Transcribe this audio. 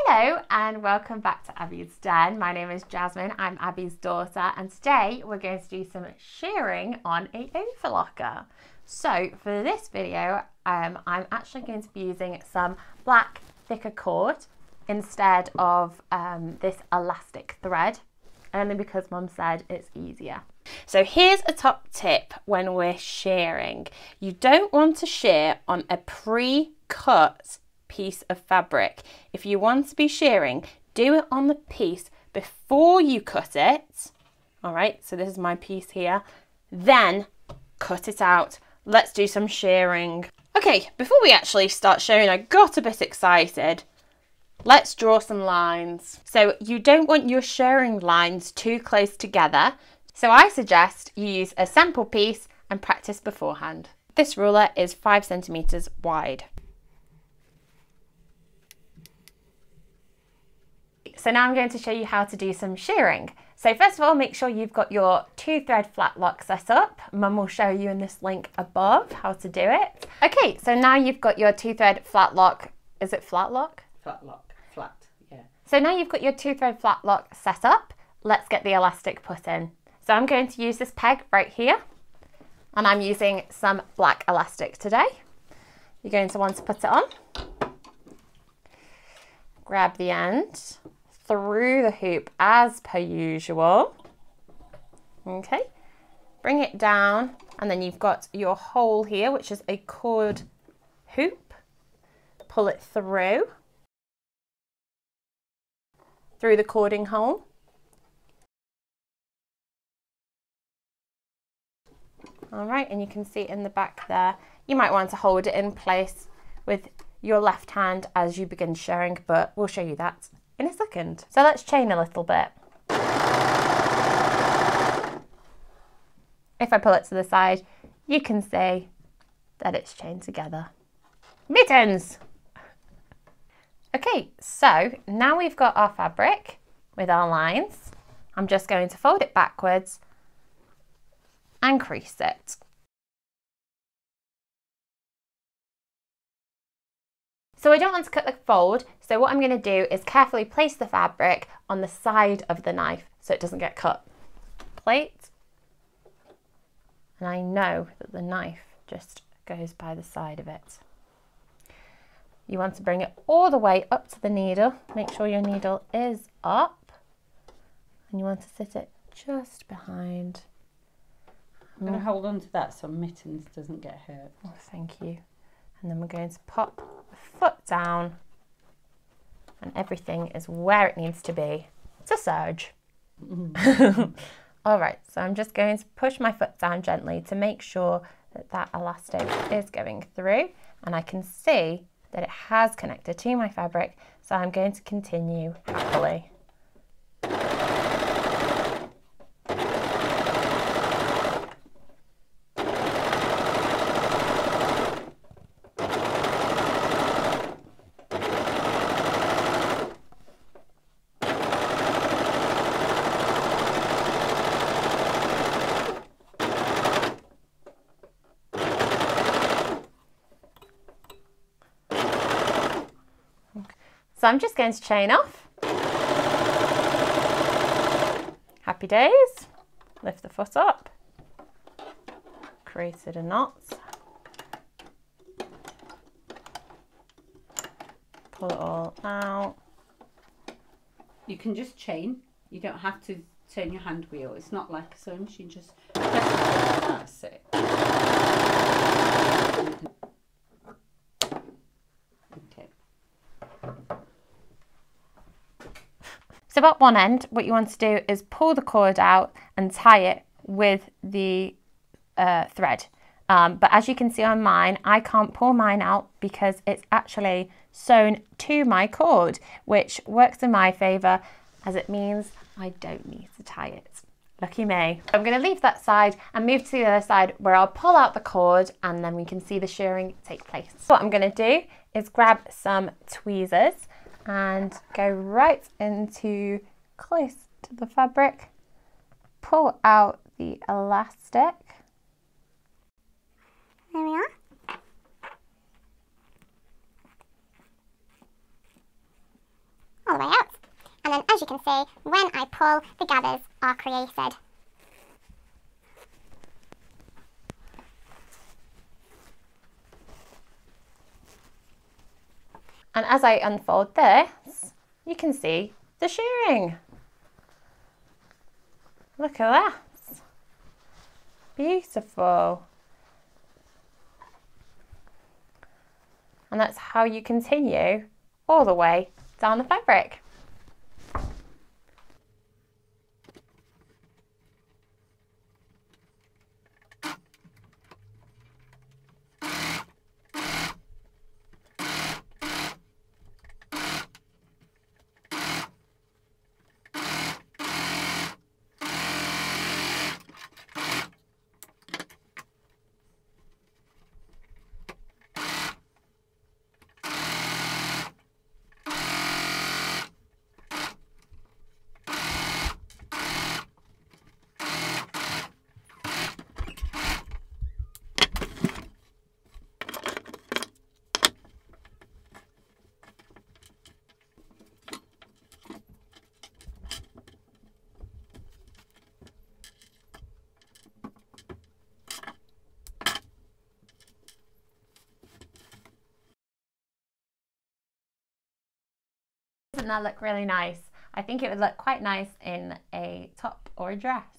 Hello and welcome back to Abby's Den. My name is Jasmine, I'm Abby's daughter, and today we're going to do some shearing on a overlocker. So for this video, I'm actually going to be using some black thicker cord instead of this elastic thread, only because Mum said it's easier. So here's a top tip when we're shearing. You don't want to shear on a pre-cut piece of fabric. If you want to be shearing, do it on the piece before you cut it. All right, so this is my piece here. Then cut it out. Let's do some shearing. Okay, before we actually start shearing, I got a bit excited. Let's draw some lines. So you don't want your shearing lines too close together. So I suggest you use a sample piece and practice beforehand. This ruler is 5 centimeters wide. So now I'm going to show you how to do some shearing. So first of all, make sure you've got your 2-thread flat lock set up. Mum will show you in this link above how to do it. Okay, so now you've got your 2-thread flat lock. Is it flat lock? Flat lock, flat, yeah. So now you've got your 2-thread flat lock set up. Let's get the elastic put in. So I'm going to use this peg right here, and I'm using some black elastic today. You're going to want to put it on. Grab the end through the hoop as per usual. Okay, bring it down, and then you've got your hole here, which is a cord hoop. Pull it through the cording hole. All right, and you can see in the back there, you might want to hold it in place with your left hand as you begin shearing, but we'll show you that in a second. So let's chain a little bit. If I pull it to the side, you can see that it's chained together. Mittens! Okay, so now we've got our fabric with our lines. I'm just going to fold it backwards and crease it. So I don't want to cut the fold, so what I'm going to do is carefully place the fabric on the side of the knife so it doesn't get cut. Plate, and I know that the knife just goes by the side of it. You want to bring it all the way up to the needle, make sure your needle is up, and you want to sit it just behind. I'm going to hold on to that so Mittens doesn't get hurt. Oh, thank you. And then we're going to pop the foot down, and everything is where it needs to be to serge. All right, so I'm just going to push my foot down gently to make sure that that elastic is going through, and I can see that it has connected to my fabric, so I'm going to continue happily. So I'm just going to chain off. Happy days. Lift the foot up. Created a knot. Pull it all out. You can just chain. You don't have to turn your hand wheel. It's not like a sewing machine. Just press it. That's it. Okay. So at one end, what you want to do is pull the cord out and tie it with the thread. But as you can see on mine, I can't pull mine out because it's actually sewn to my cord, which works in my favour as it means I don't need to tie it. Lucky me. I'm going to leave that side and move to the other side where I'll pull out the cord and then we can see the shearing take place. So what I'm going to do is grab some tweezers and go right into close to the fabric, pull out the elastic. There we are. as you can see, when I pull, the gathers are created. And as I unfold this, you can see the shirring. Look at that. Beautiful. And that's how you continue all the way down the fabric. Doesn't that look really nice? I think it would look quite nice in a top or a dress.